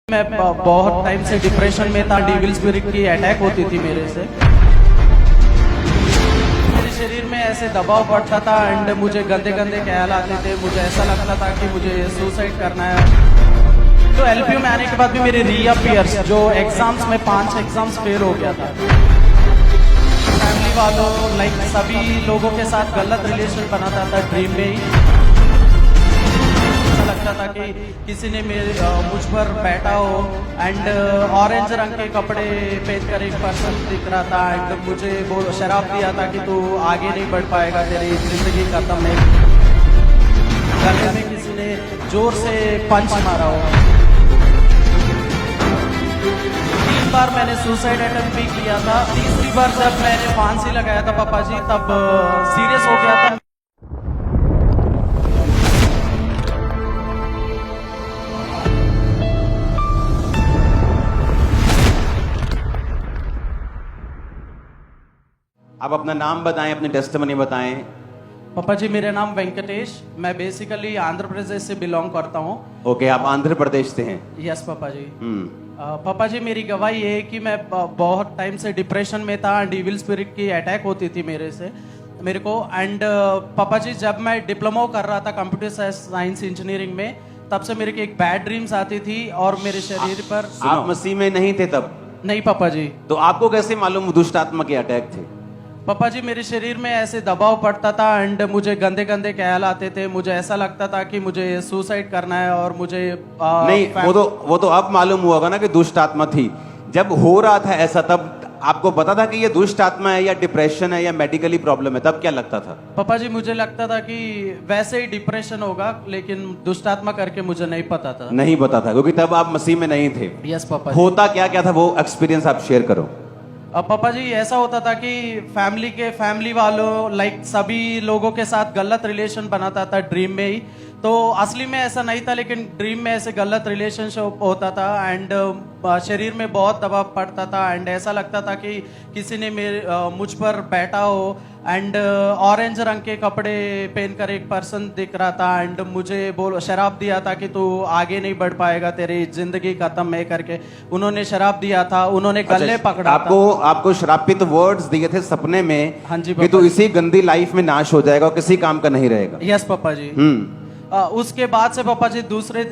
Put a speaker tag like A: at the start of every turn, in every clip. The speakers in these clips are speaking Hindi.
A: मैं बहुत टाइम से डिप्रेशन में था। डेविल स्पिरिट की अटैक होती थी मेरे से। मेरे शरीर में ऐसे दबाव पड़ता था एंड मुझे गंदे गंदे ख्याल आते थे। मुझे ऐसा लगता था कि मुझे सुसाइड करना है। तो एलपीयू में आने के बाद भी मेरे रीअपियर्स जो एग्जाम्स में 5 एग्जाम्स फेल हो गया था। फैमिली वालों लाइक सभी लोगों के साथ गलत रिलेशन बनाता था ड्रीम में ही। लगता था कि किसी ने मुझ पर बैठा हो एंड ऑरेंज रंग के कपड़े पहनकर एक पर्सन दिख रहा था एंड मुझे वो शराब दिया था कि तू आगे नहीं बढ़ पाएगा, तेरी जिंदगी खत्म है। गले में किसी ने जोर से पंच मारा हो। 3 बार मैंने सुसाइड अटेम्प्ट भी किया था। तीसरी बार जब मैंने फांसी लगाया था पापा जी, तब सीरियस हो गया था।
B: आप अपना नाम बताएं, अपनी टेस्टिमनी बताएं।
A: पापा जी मेरा नाम वेंकटेश, मैं बेसिकली आंध्र प्रदेश से बिलोंग करता हूँ।
B: ओके, आप आंध्र प्रदेश से हैं।
A: यस पापा जी। पापा जी मेरी गवाही ये है कि मैं बहुत टाइम से डिप्रेशन में था। डेविल स्पिरिट की अटैक होती थी मेरे को एंड पापा जी जब मैं डिप्लोमा कर रहा था कंप्यूटर साइंस इंजीनियरिंग में, तब से मेरे की एक बैड ड्रीम्स आती थी और मेरे शरीर पर।
B: आप मसीह में नहीं थे तब?
A: नहीं पापा जी।
B: तो आपको कैसे मालूम दुष्ट आत्मा के अटैक थे?
A: पापा जी मेरे शरीर में ऐसे दबाव पड़ता था एंड मुझे गंदे गंदे ख्याल आते थे। मुझे ऐसा लगता था कि मुझे सुसाइड करना है और मुझे
B: नहीं, वो तो अब मालूम हुआ होगा ना कि दुष्ट आत्मा थी। जब हो रहा था ऐसा तब आपको पता था कि ये दुष्ट आत्मा है या डिप्रेशन है या मेडिकली प्रॉब्लम है? तब क्या लगता था?
A: पापा जी मुझे लगता था कि वैसे ही डिप्रेशन होगा, लेकिन दुष्ट आत्मा करके मुझे नहीं पता था।
B: नहीं पता था क्योंकि तब आप मसीह में नहीं थे।
A: यस पापा जी।
B: होता क्या क्या था वो एक्सपीरियंस आप शेयर करो।
A: अब पापा जी ऐसा होता था कि फैमिली वालों लाइक सभी लोगों के साथ गलत रिलेशन बनाता था ड्रीम में ही। तो असली में ऐसा नहीं था, लेकिन ड्रीम में ऐसे गलत रिलेशनशिप होता था एंड शरीर में बहुत दबाव पड़ता था एंड ऐसा लगता था कि किसी ने मुझ पर बैठा हो एंड ऑरेंज रंग के कपड़े पहनकर एक पर्सन दिख रहा था एंड मुझे शराब दिया था कि तू आगे नहीं बढ़ पाएगा, तेरी जिंदगी खत्म है करके उन्होंने शराब दिया था। उन्होंने गले पकड़ा
B: आपको श्रापित वर्ड्स दिए थे सपने में।
A: हाँ जी
B: कि तू इसी गंदी लाइफ में नाश हो जाएगा और किसी काम का नहीं रहेगा।
A: यस पापा जी। उसके बाद से पापा जी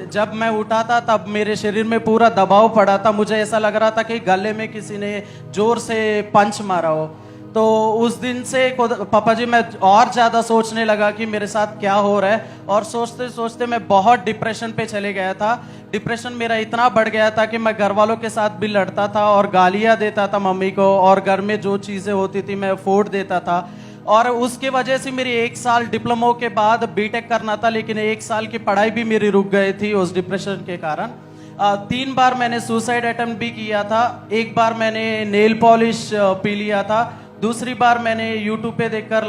A: जब मैं उठा था तब मेरे शरीर में पूरा दबाव पड़ा था। मुझे ऐसा लग रहा था कि गले में किसी ने जोर से पंच मारा हो। तो उस दिन से पापा जी मैं और ज्यादा सोचने लगा कि मेरे साथ क्या हो रहा है, और सोचते सोचते मैं बहुत डिप्रेशन पे चले गया था। डिप्रेशन मेरा इतना बढ़ गया था कि मैं घर वालों के साथ भी लड़ता था और गालियां देता था मम्मी को, और घर में जो चीजें होती थी मैं फोड़ देता था। और उसके वजह से मेरी 1 साल डिप्लोमा के बाद बीटेक करना था, लेकिन 1 साल की पढ़ाई भी मेरी रुक गई थी उस डिप्रेशन के कारण। 3 बार मैंने सुसाइड अटेम्प्ट भी किया था। 1 बार मैंने नेल पॉलिश पी लिया था। दूसरी बार मैंने यूट्यूब पे देखकर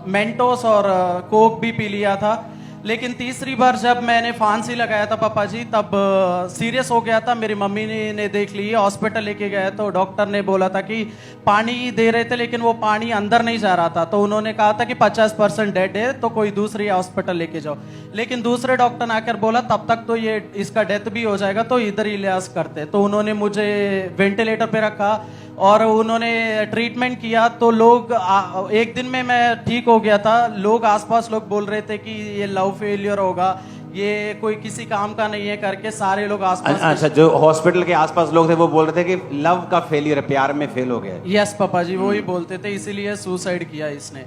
A: मेंटोस और कोक भी पी लिया था। लेकिन तीसरी बार जब मैंने फांसी लगाया था पापा जी, तब सीरियस हो गया था। मेरी मम्मी ने देख ली, हॉस्पिटल लेके गए तो डॉक्टर ने बोला था कि पानी दे रहे थे लेकिन वो पानी अंदर नहीं जा रहा था। तो उन्होंने कहा था कि 50% डेड है, तो कोई दूसरी हॉस्पिटल लेके जाओ। लेकिन दूसरे डॉक्टर ने आकर बोला तब तक तो ये इसका डेथ भी हो जाएगा, तो इधर ही इलाज करते। तो उन्होंने मुझे वेंटिलेटर पे रखा और उन्होंने ट्रीटमेंट किया। तो लोग एक दिन में मैं ठीक हो गया था। लोग आसपास लोग बोल रहे थे कि ये लव फेलियर होगा, ये कोई किसी काम का नहीं है करके सारे लोग आसपास।
B: अच्छा, जो हॉस्पिटल के आसपास लोग थे वो बोल रहे थे कि लव का फेलियर है, प्यार में फेल हो गया।
A: यस पापा जी वही बोलते थे, इसीलिए सुसाइड किया इसने।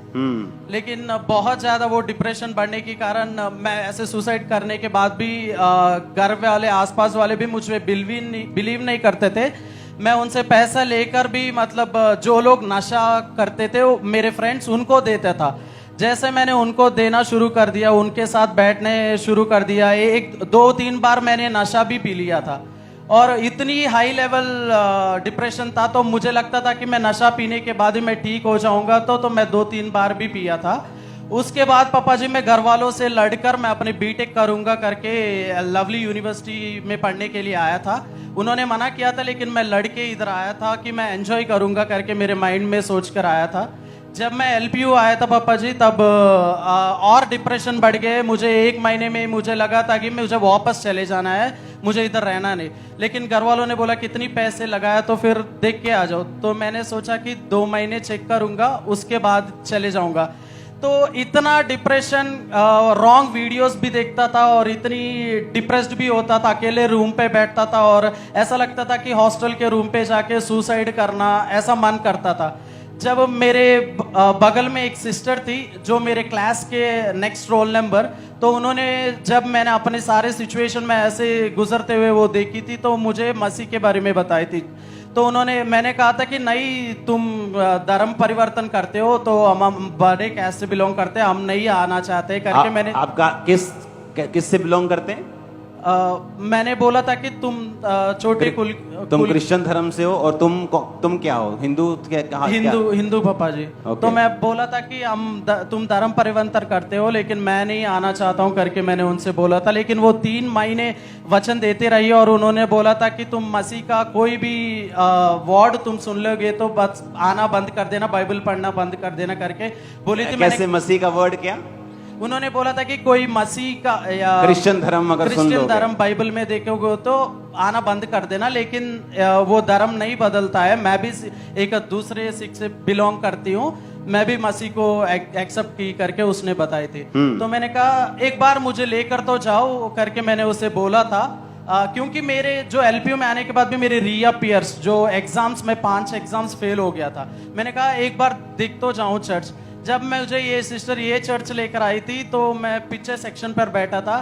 A: लेकिन बहुत ज्यादा वो डिप्रेशन बढ़ने के कारण मैं ऐसे सुसाइड करने के बाद भी घर वाले आसपास वाले भी मुझे बिलीव नहीं करते थे। मैं उनसे पैसा लेकर भी, मतलब जो लोग नशा करते थे मेरे फ्रेंड्स, उनको देता था। जैसे मैंने उनको देना शुरू कर दिया, उनके साथ बैठने शुरू कर दिया, 1-2-3 बार मैंने नशा भी पी लिया था। और इतनी हाई लेवल डिप्रेशन था, तो मुझे लगता था कि मैं नशा पीने के बाद ही मैं ठीक हो जाऊंगा। तो मैं 2-3 बार भी पिया था। उसके बाद पापा जी मैं घर वालों से लड़कर मैं अपनी बीटेक करूंगा करके लवली यूनिवर्सिटी में पढ़ने के लिए आया था। उन्होंने मना किया था, लेकिन मैं लड़के इधर आया था कि मैं एंजॉय करूंगा करके मेरे माइंड में सोच कर आया था। जब मैं एलपीयू आया था पापा जी, तब और डिप्रेशन बढ़ गए। मुझे 1 महीने में मुझे लगा था कि मुझे वापस चले जाना है। मुझे इधर रहना नहीं। लेकिन घर वालों ने बोला कितनी पैसे लगाया तो फिर देख के आ जाओ। तो मैंने सोचा कि 2 महीने चेक करूंगा, उसके बाद चले जाऊंगा। तो इतना डिप्रेशन, रॉन्ग वीडियोस भी देखता था और इतनी डिप्रेस्ड भी होता था, अकेले रूम पे बैठता था और ऐसा लगता था कि हॉस्टल के रूम पे जाके सुसाइड करना, ऐसा मन करता था। जब मेरे बगल में एक सिस्टर थी जो मेरे क्लास के नेक्स्ट रोल नंबर, तो उन्होंने जब मैंने अपने सारे सिचुएशन में ऐसे गुजरते हुए वो देखी थी तो मुझे मसीह के बारे में बताई थी। तो मैंने कहा था कि नहीं, तुम धर्म परिवर्तन करते हो तो हम बड़े कैस्ट से बिलोंग करते हैं, हम नहीं आना चाहते करके मैंने।
B: आपका किस से बिलोंग करते हैं?
A: मैंने बोला था कि तुम छोटे
B: तुम क्रिश्चियन धर्म से हो और तुम क्या हो? हिंदू?
A: हिंदू पापा जी।
B: Okay.
A: तो मैं बोला था कि तुम धर्म परिवर्तन करते हो लेकिन मैं नहीं आना चाहता हूँ करके मैंने उनसे बोला था। लेकिन वो 3 महीने वचन देते रही और उन्होंने बोला था कि तुम मसीह का कोई भी वर्ड तुम सुन लोगे तो बस आना बंद कर देना, बाइबल पढ़ना बंद कर देना करके बोली थी।
B: कैसे मसीह का वर्ड क्या?
A: उन्होंने बोला था कि कोई मसीह का या
B: क्रिश्चियन धर्म अगर सुन लोगे,
A: धर्म बाइबल में देखोगे तो आना बंद कर देना। लेकिन वो धर्म नहीं बदलता है। मैं भी एक दूसरे सिख से बिलोंग करती हूँ, मैं भी मसीह को एक्सेप्ट की करके उसने बताई थी। तो मैंने कहा एक बार मुझे लेकर तो जाओ करके मैंने उसे बोला था। क्योंकि मेरे जो एलपीयू में आने के बाद भी मेरे रीअपियर्स जो एग्जाम्स में 5 एग्जाम्स फेल हो गया था। मैंने कहा एक बार देख तो जाऊं चर्च। जब मुझे ये सिस्टर ये चर्च लेकर आई थी तो मैं पीछे सेक्शन पर बैठा था।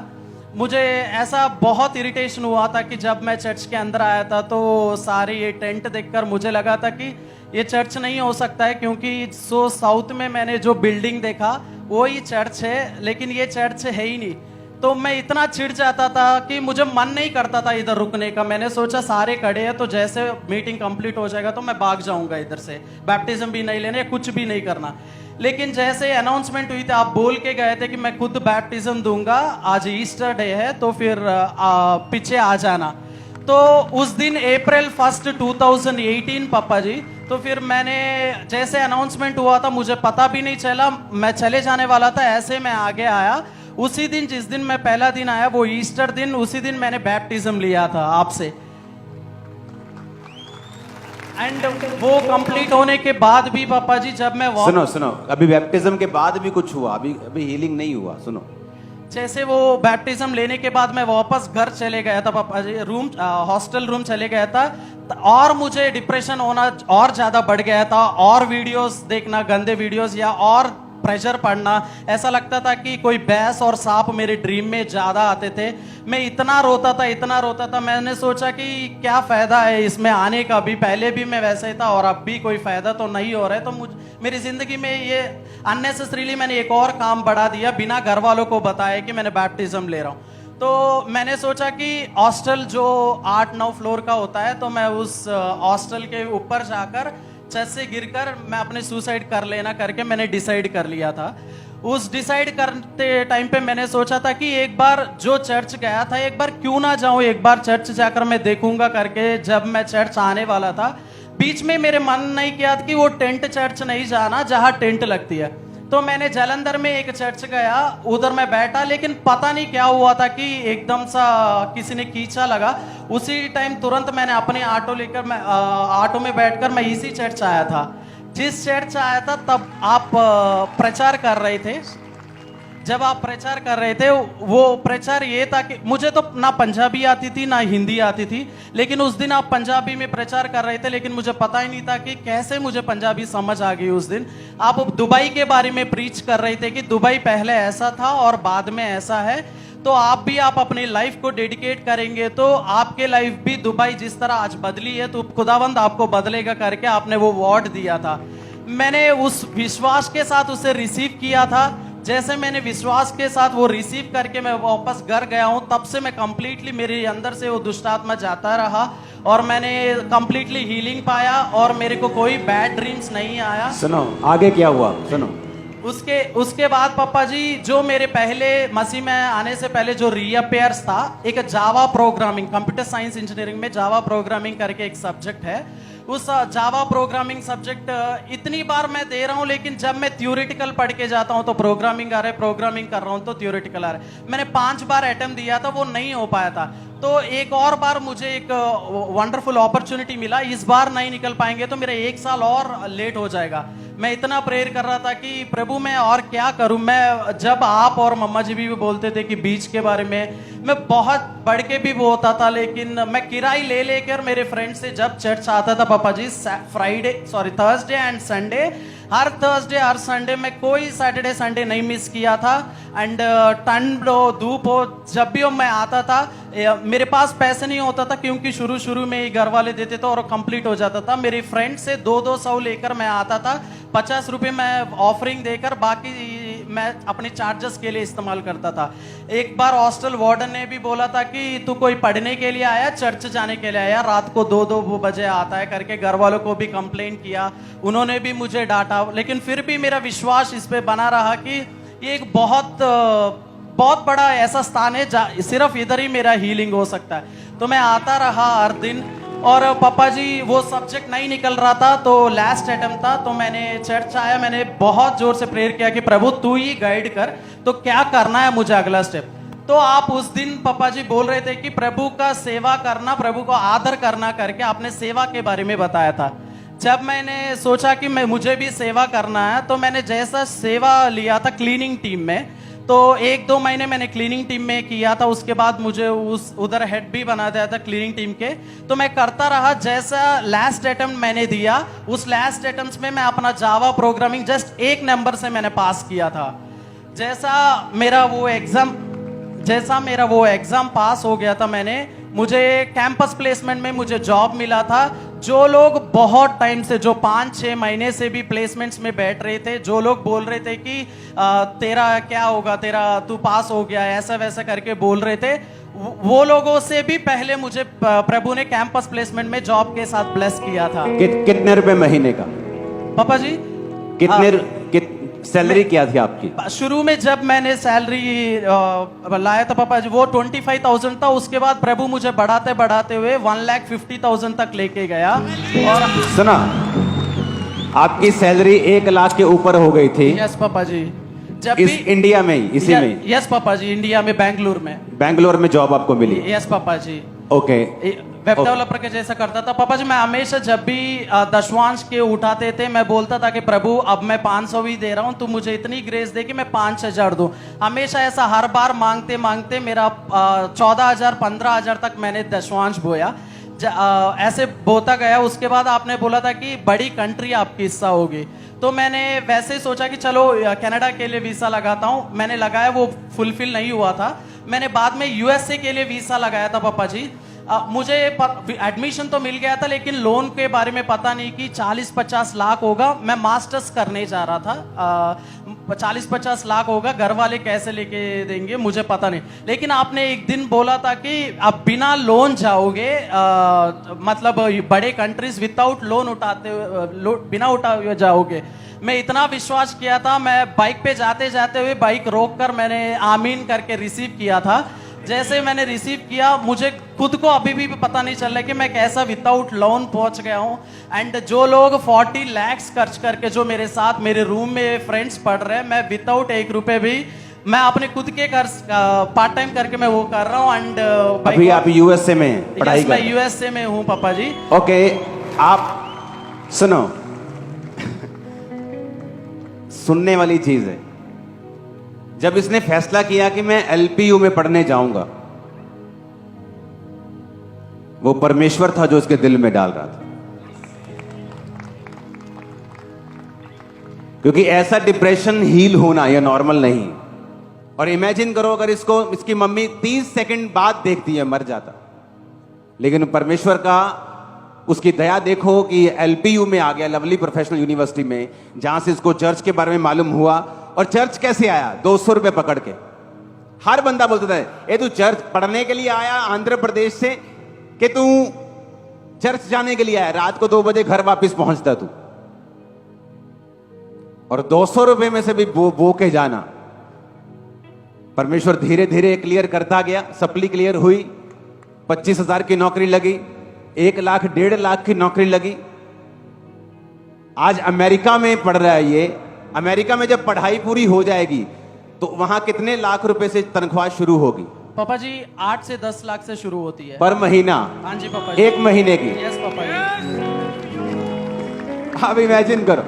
A: मुझे ऐसा बहुत इरिटेशन हुआ था कि जब मैं चर्च के अंदर आया था तो सारे ये टेंट देखकर मुझे लगा था कि ये चर्च नहीं हो सकता है, क्योंकि साउथ में मैंने जो बिल्डिंग देखा वो ही चर्च है लेकिन ये चर्च है ही नहीं। तो मैं इतना चिढ़ जाता था कि मुझे मन नहीं करता था इधर रुकने का। मैंने सोचा सारे खड़े हैं तो जैसे मीटिंग कंप्लीट हो जाएगा तो मैं भाग जाऊंगा इधर से, बैप्टिज्म भी नहीं लेने, कुछ भी नहीं करना। लेकिन जैसे अनाउंसमेंट हुई थी, आप बोल के गए थे कि मैं खुद बैप्टिज्म दूंगा, आज ईस्टर डे है तो फिर पीछे आ जाना। तो उस दिन अप्रैल 1 2018 पापा जी, तो फिर मैंने जैसे अनाउंसमेंट हुआ था मुझे पता भी नहीं चला, मैं चले जाने वाला था, ऐसे मैं आगे आया। उसी दिन जिस दिन मैं पहला दिन आया वो ईस्टर दिन, उसी दिन मैंने बैप्टिज्म लिया था आपसे। एंड वो कंप्लीट होने के बाद भी पापा जी जब मैं
B: सुनो अभी बैप्टिज्म के बाद भी कुछ हुआ, अभी हीलिंग नहीं हुआ। सुनो,
A: जैसे वो बैप्टिज्म लेने के बाद मैं वापस घर चले गया था पापा जी, हॉस्टल रूम चले गया था और मुझे डिप्रेशन होना और ज्यादा बढ़ गया था और वीडियोस देखना, गंदे वीडियोस या और प्रेशर पड़ना। ऐसा लगता था कि कोई भैंस और सांप मेरे ड्रीम में ज्यादा आते थे। मैं इतना रोता था। मैंने सोचा कि क्या फायदा है इसमें आने का, भी पहले भी मैं वैसे ही था और अब भी कोई फायदा तो नहीं हो रहा है। तो मेरी जिंदगी में ये अननेसेसरीली मैंने एक और काम बढ़ा दिया बिना घर वालों को बताए कि मैंने बैप्टिज्म ले रहा हूँ। तो मैंने सोचा कि हॉस्टल जो 8-9 फ्लोर का होता है तो मैं उस हॉस्टल के ऊपर जाकर छत से गिरकर मैं अपने सुसाइड कर लेना करके मैंने डिसाइड कर लिया था। उस डिसाइड करते टाइम पे मैंने सोचा था कि एक बार जो चर्च गया था एक बार क्यों ना जाऊं, एक बार चर्च जाकर मैं देखूंगा करके। जब मैं चर्च आने वाला था बीच में मेरे मन नहीं किया कि वो टेंट चर्च नहीं जाना जहां टेंट लगती है। तो मैंने जालंधर में एक चर्च गया, उधर मैं बैठा, लेकिन पता नहीं क्या हुआ था कि एकदम सा किसी ने खींचा लगा। उसी टाइम तुरंत मैंने अपने ऑटो लेकर मैं ऑटो में बैठकर मैं इसी चर्च आया था। जिस चर्च आया था तब आप प्रचार कर रहे थे। जब आप प्रचार कर रहे थे वो प्रचार ये था कि मुझे तो ना पंजाबी आती थी ना हिंदी आती थी, लेकिन उस दिन आप पंजाबी में प्रचार कर रहे थे, लेकिन मुझे पता ही नहीं था कि कैसे मुझे पंजाबी समझ आ गई। उस दिन आप दुबई के बारे में प्रीच कर रहे थे कि दुबई पहले ऐसा था और बाद में ऐसा है, तो आप अपनी लाइफ को डेडिकेट करेंगे तो आपके लाइफ भी दुबई जिस तरह आज बदली है तो खुदावंद आपको बदलेगा करके आपने वो वर्ड दिया था। मैंने उस विश्वास के साथ उसे रिसीव किया था। जैसे मैंने विश्वास के साथ वो रिसीव करके मैं वापस घर गया हूं, तब से मैं कंप्लीटली मेरे अंदर से वो दुष्ट आत्मा जाता रहा और मैंने कंप्लीटली हीलिंग पाया और मेरे को कोई बैड ड्रीम्स नहीं आया।
B: सुनो आगे क्या हुआ, सुनो।
A: उसके बाद पापा जी जो मेरे पहले मसीह में आने से पहले जो रीअपेयर्स था, एक Java programming, computer science engineering में जावा प्रोग्रामिंग करके एक सब्जेक्ट है, उस जावा प्रोग्रामिंग सब्जेक्ट इतनी बार मैं दे रहा हूँ, लेकिन जब मैं थ्योरेटिकल पढ़ के जाता हूँ तो प्रोग्रामिंग आ रहा है, प्रोग्रामिंग कर रहा हूँ तो थ्योरेटिकल आ रहा है। मैंने 5 बार अटेम्प्ट दिया था, वो नहीं हो पाया था। तो एक और बार मुझे एक वंडरफुल अपॉर्चुनिटी मिला, इस बार नहीं निकल पाएंगे तो मेरा 1 साल और लेट हो जाएगा। मैं इतना प्रेयर कर रहा था कि प्रभु मैं और क्या करूं। मैं जब आप और मम्मा जी भी बोलते थे कि बीच के बारे में, मैं बहुत बढ़ के भी बोलता था, लेकिन मैं किराई ले लेकर मेरे फ्रेंड से जब चर्च आता था पापा जी, थर्सडे एंड संडे, हर थर्सडे हर संडे में कोई सैटरडे संडे नहीं मिस किया था। एंड ठंड हो धूप हो, जब भी मैं आता था मेरे पास पैसे नहीं होता था, क्योंकि शुरू में ही घर वाले देते थे और कंप्लीट हो जाता था। मेरे फ्रेंड से 200 लेकर मैं आता था, 50 रुपये मैं ऑफरिंग देकर बाकी मैं अपने चार्जेस के लिए इस्तेमाल करता था। एक बार हॉस्टल वार्डन ने भी बोला था कि तू कोई पढ़ने के लिए आया, चर्च जाने के लिए आया, रात को 2-2 बजे आता है करके घर वालों को भी कंप्लेन किया, उन्होंने भी मुझे डांटा। लेकिन फिर भी मेरा विश्वास इस पे बना रहा कि ये एक बहुत बड़ा ऐसा स्थान है जहाँ सिर्फ इधर ही मेरा हीलिंग हो सकता है। तो मैं आता रहा हर दिन, और पापा जी वो सब्जेक्ट नहीं निकल रहा था, तो लास्ट अटेम्प्ट था, तो मैंने चर्च आया, मैंने बहुत जोर से प्रेयर किया कि प्रभु तू ही गाइड कर, तो क्या करना है मुझे अगला स्टेप। तो आप उस दिन पापा जी बोल रहे थे कि प्रभु का सेवा करना, प्रभु को आदर करना करके आपने सेवा के बारे में बताया था। जब मैंने सोचा कि मुझे भी सेवा करना है, तो मैंने जैसा सेवा लिया था क्लीनिंग टीम में, तो 1-2 महीने मैंने क्लीनिंग टीम में किया था, उसके बाद मुझे उधर हेड भी बना दिया था क्लीनिंग टीम के। तो मैं करता रहा, जैसा लास्ट अटेम्प्ट मैंने दिया, उस लास्ट अटेम्प्ट में मैं अपना जावा प्रोग्रामिंग जस्ट 1 नंबर से मैंने पास किया था। जैसा मेरा वो एग्जाम पास हो गया था, मुझे कैंपस प्लेसमेंट में मुझे जॉब मिला था। जो लोग बहुत टाइम से, जो 5-6 महीने से भी प्लेसमेंट्स में बैठ रहे थे, जो लोग बोल रहे थे कि तेरा क्या होगा, तू पास हो गया, ऐसा वैसा करके बोल रहे थे, वो लोगों से भी पहले मुझे प्रभु ने कैंपस प्लेसमेंट में जॉब के साथ ब्लेस किया था।
B: कितने रुपए महीने का
A: पापा जी?
B: सैलरी क्या थी आपकी?
A: शुरू में जब मैंने सैलरी लाया था पापा जी, वो 25,000 था। उसके बाद प्रभु मुझे बढ़ाते हुए 1,50,000 तक लेके गया। और
B: सुना, आपकी सैलरी 1 लाख के ऊपर हो गई थी।
A: यस पापा जी। जब
B: इस इंडिया में ही, इसी में?
A: यस पापा जी, इंडिया में, बेंगलुरु में
B: जॉब आपको मिली?
A: यस पापा जी।
B: ओके।
A: वेब डेवलपर के जैसा करता था पापा जी। मैं हमेशा जब भी दशवांश के उठाते थे, मैं बोलता था कि प्रभु अब मैं 500 ही दे रहा हूँ, तू मुझे इतनी ग्रेस दे कि मैं 5,000 दूं। हमेशा ऐसा हर बार मांगते मांगते मेरा 14,000 15,000 तक मैंने दशवांश बोया, ऐसे बोता गया। उसके बाद आपने बोला था कि बड़ी कंट्री आपकी हिस्सा होगी, तो मैंने वैसे ही सोचा कि चलो कनाडा के लिए वीसा लगाता हूँ। मैंने लगाया, वो फुलफिल नहीं हुआ था। मैंने बाद में यूएसए के लिए वीसा लगाया था पापा जी। मुझे एडमिशन तो मिल गया था, लेकिन लोन के बारे में पता नहीं कि 40-50 लाख होगा। मैं मास्टर्स करने जा रहा था, 40-50 लाख होगा, घर वाले कैसे लेके देंगे मुझे पता नहीं। लेकिन आपने एक दिन बोला था कि आप बिना लोन जाओगे, मतलब बड़े कंट्रीज विदाउट लोन बिना उठाए जाओगे। मैं इतना विश्वास किया था, मैं बाइक पे जाते जाते हुए बाइक रोक कर मैंने आमीन करके रिसीव किया था। जैसे मैंने रिसीव किया, मुझे खुद को अभी भी पता नहीं चल रहा कि मैं कैसा विदाउट लोन पहुंच गया हूं। एंड जो लोग 40 लाख खर्च करके, जो मेरे साथ मेरे रूम में फ्रेंड्स पढ़ रहे हैं, मैं विदाउट 1 रुपए भी मैं अपने खुद के घर पार्ट टाइम करके मैं वो कर रहा हूँ। एंड
B: अभी आप यूएसए में पढ़ाई कर?
A: मैं यूएसए में हूँ पापा जी।
B: ओके, आप सुनो, सुनने वाली चीज है। जब इसने फैसला किया कि मैं एलपीयू में पढ़ने जाऊंगा, वो परमेश्वर था जो उसके दिल में डाल रहा था। क्योंकि ऐसा डिप्रेशन हील होना यह नॉर्मल नहीं। और इमेजिन करो अगर इसकी मम्मी 30 सेकंड बाद देखती है, मर जाता। लेकिन परमेश्वर का, उसकी दया देखो कि एलपीयू में आ गया, लवली प्रोफेशनल यूनिवर्सिटी में, जहां से इसको चर्च के बारे में मालूम हुआ। और चर्च कैसे आया? 200 रुपए पकड़ के। हर बंदा बोलता था, ए तू चर्च पढ़ने के लिए आया आंध्र प्रदेश से, कि तू चर्च जाने के लिए आया? रात को 2 बजे घर वापस पहुंचता तू। और 200 रुपए में से भी बो के जाना। परमेश्वर धीरे धीरे क्लियर करता गया। सप्ली क्लियर हुई, 25,000 की नौकरी लगी, 1 लाख 1.5 लाख की नौकरी लगी। आज अमेरिका में पढ़ रहा है ये। अमेरिका में जब पढ़ाई पूरी हो जाएगी तो वहां कितने लाख रुपए से तनख्वाह शुरू होगी?
A: पापा जी 8 से 10 लाख से शुरू होती है
B: पर महीना?
A: हाँ जी पापा जी।
B: 1 महीने की?
A: यस पापा जी।
B: अब इमेजिन करो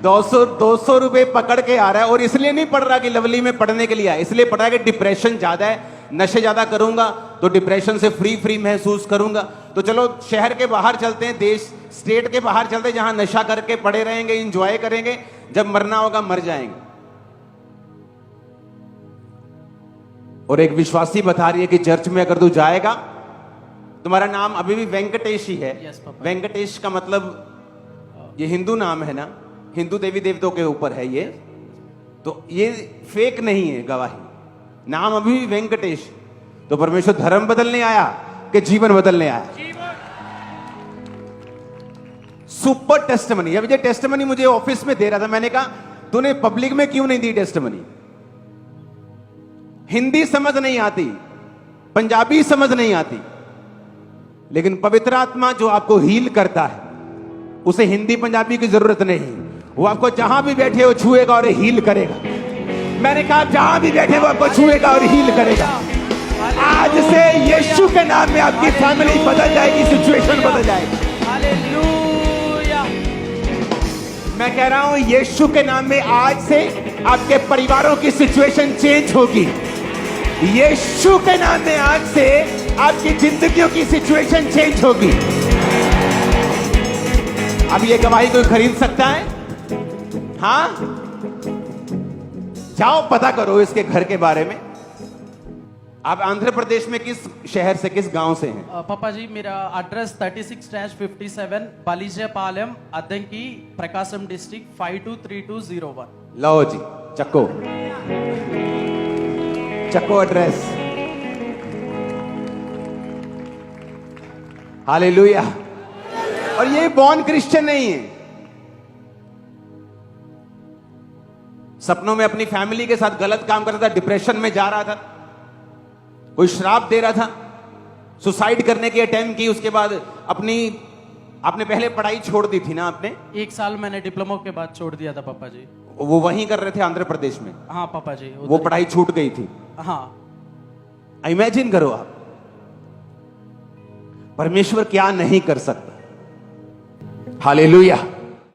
B: 200 रुपए पकड़ के आ रहा है, और इसलिए नहीं पढ़ रहा कि लवली में पढ़ने के लिए आया, इसलिए पढ़ रहा है कि डिप्रेशन ज्यादा है, नशे ज्यादा करूंगा तो डिप्रेशन से फ्री महसूस करूंगा। तो चलो शहर के बाहर चलते हैं, देश स्टेट के बाहर चलते हैं, जहां नशा करके पड़े रहेंगे, इंजॉय करेंगे, जब मरना होगा मर जाएंगे। और एक विश्वासी बता रही है कि चर्च में अगर तू जाएगा, तुम्हारा नाम अभी भी वेंकटेश ही है।
A: Yes, पापा।
B: वेंकटेश का मतलब ये हिंदू नाम है ना, हिंदू देवी देवताओं के ऊपर है ये, तो ये फेक नहीं है गवाही, नाम अभी भी वेंकटेश। तो परमेश्वर धर्म बदलने आया कि जीवन बदलने आया? Super testimony. अब ये टेस्टिमनी मुझे ऑफिस में दे रहा था, मैंने कहा तूने पब्लिक में क्यों नहीं दी टेस्टिमनी? हिंदी समझ नहीं आती, पंजाबी समझ नहीं आती, लेकिन पवित्र आत्मा जो आपको हील करता है उसे हिंदी पंजाबी की जरूरत नहीं, वो आपको जहां भी बैठे हो छुएगा और हील करेगा। मैंने कहा जहां भी बैठे वो आपको छुएगा और हील करेगा। आज से यीशु के नाम में आपकी फैमिली बदल जाएगी, सिचुएशन बदल जाएगी।
A: हालेलुया।
B: मैं कह रहा हूं यीशु के नाम में आज से आपके परिवारों की सिचुएशन चेंज होगी। यीशु के नाम में आज से आपकी जिंदगियों की सिचुएशन चेंज होगी। अब ये गवाही कोई खरीद सकता है? हाँ, जाओ पता करो इसके घर के बारे में। आप आंध्र प्रदेश में किस शहर से, किस गांव से हैं?
A: पापा जी मेरा एड्रेस 36-57 बालीजापालम अद्दंकी प्रकाशम डिस्ट्रिक्ट 523201।
B: लो जी, चक्को चक्को एड्रेस। हालेलुया। और ये बॉर्न क्रिश्चियन नहीं है, सपनों में अपनी फैमिली के साथ गलत काम करता था, डिप्रेशन में जा रहा था, कोई श्राप दे रहा था, सुसाइड करने की अटेम्प्ट की, उसके बाद आपने पहले पढ़ाई छोड़ दी थी ना आपने?
A: 1 साल मैंने डिप्लोमा के बाद छोड़ दिया था पापा जी।
B: वो वहीं कर रहे थे आंध्र प्रदेश में?
A: हाँ पापा जी।
B: वो पढ़ाई छूट गई थी?
A: हाँ।
B: इमेजिन करो आप, परमेश्वर क्या नहीं कर सकता। हालेलुया।